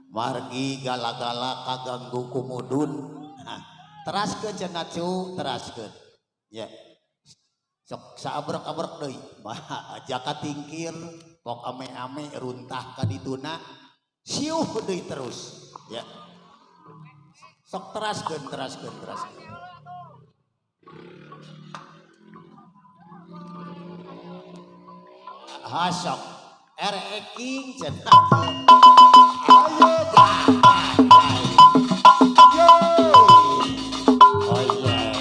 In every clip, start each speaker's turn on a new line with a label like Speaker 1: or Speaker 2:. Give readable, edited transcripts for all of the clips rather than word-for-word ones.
Speaker 1: margi gala-gala kaganggu kumudun. Teraskeun cenah cu, teraskeun. Ya. Sok saabrak-abrak deui. Aja katingkir, pok ame-ame runtah ka dituna. Siuh deui terus. Ya. Sok teraskeun. Hasok ereking cenah. Ayo jangan. Yo. Oh yeah.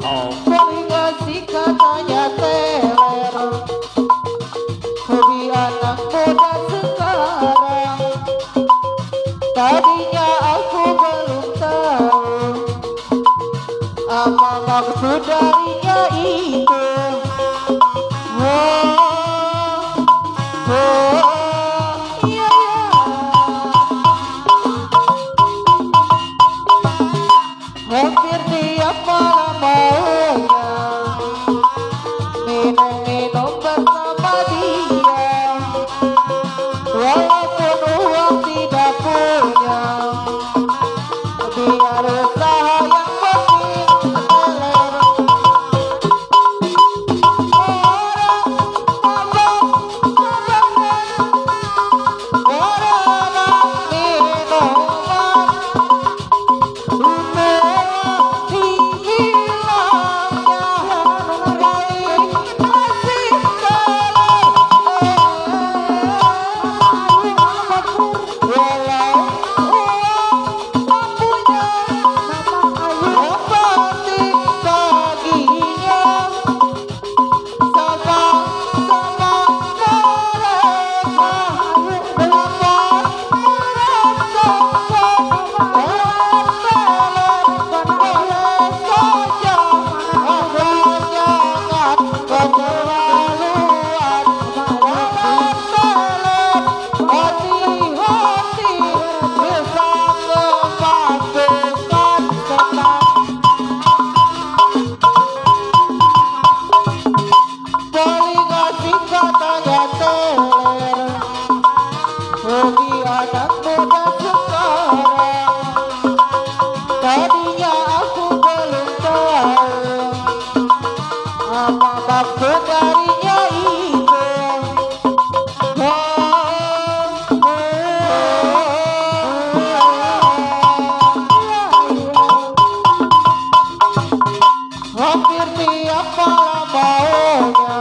Speaker 1: Oh.
Speaker 2: Komunikasi katanya teler. Hobi anak muda sekarang. Tadinya aku belum tahu apa maksud darinya itu. Hampir tiap malam maunya minum bersama dia, walaupun uang tidak punya, biar usaha yang penting teler. Tadinya aku belum tahu apa maksud darinya itu. Hampir tiap malam maunya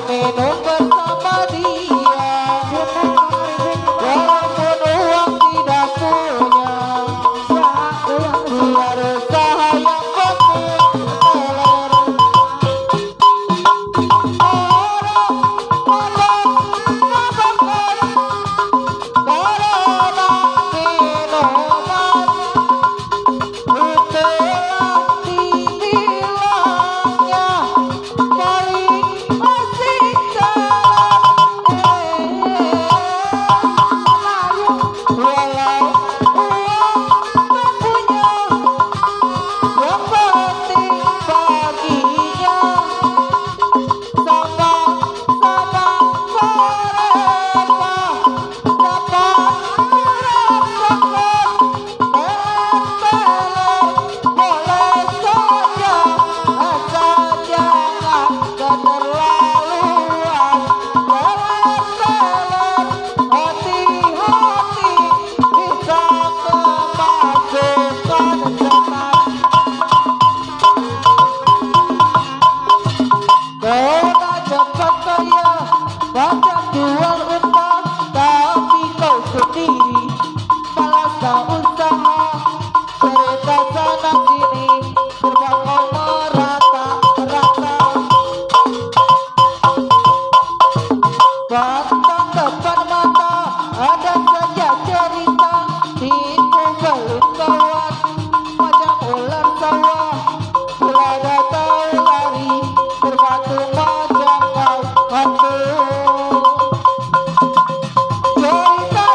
Speaker 2: minum bersama dia, walaupun uang tidak punya, biar usaha yang penting teler. Banyak jual utang, tapi kau sendiri malah tak usaha. Cerita sana sini, terbangun merata-rata. Pantang depan mata, ada saja cerita. Itu belum kawan, macam ular sawah. Bila datang lari, berbatu macam kau hantu. Cerita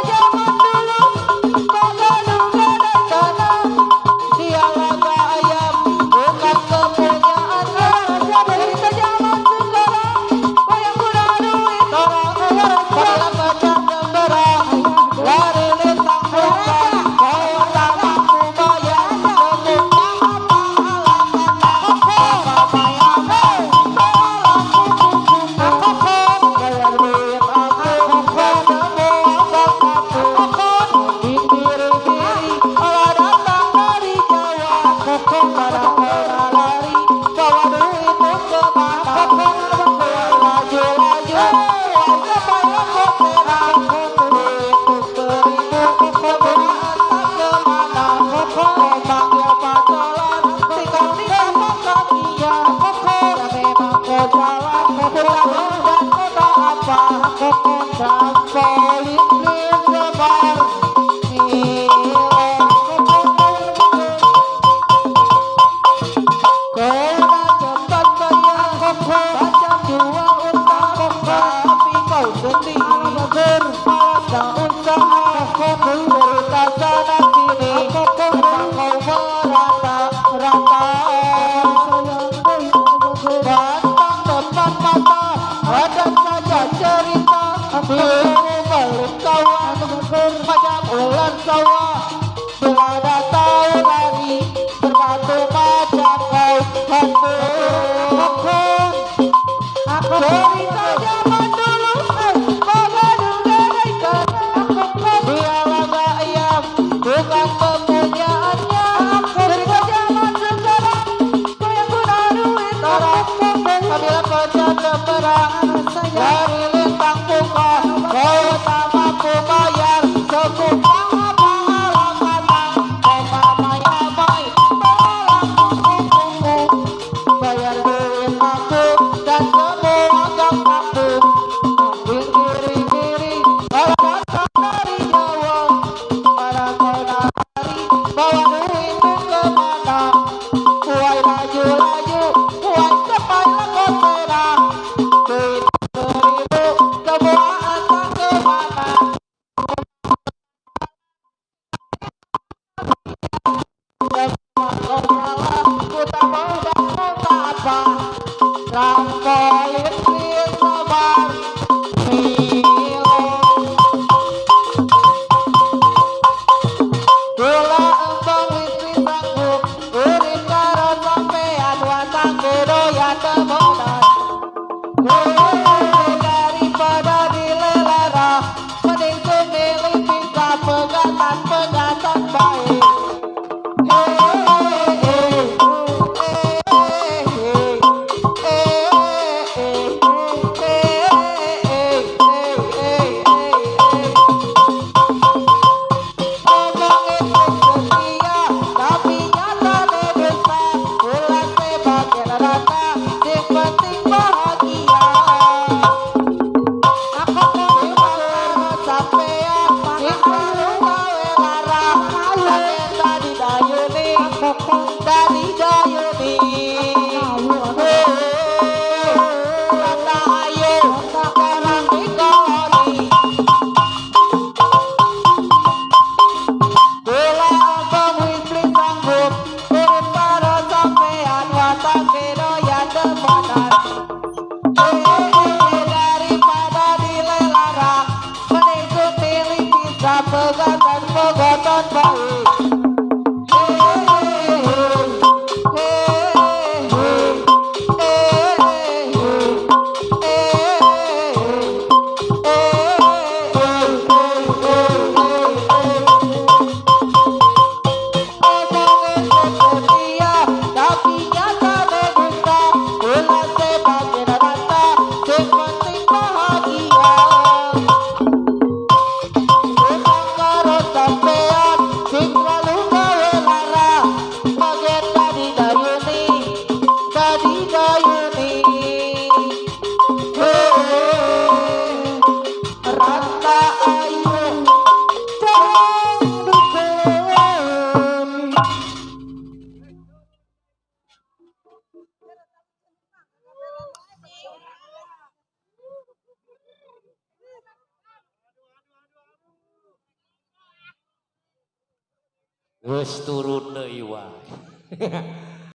Speaker 1: Wes turun deui wae.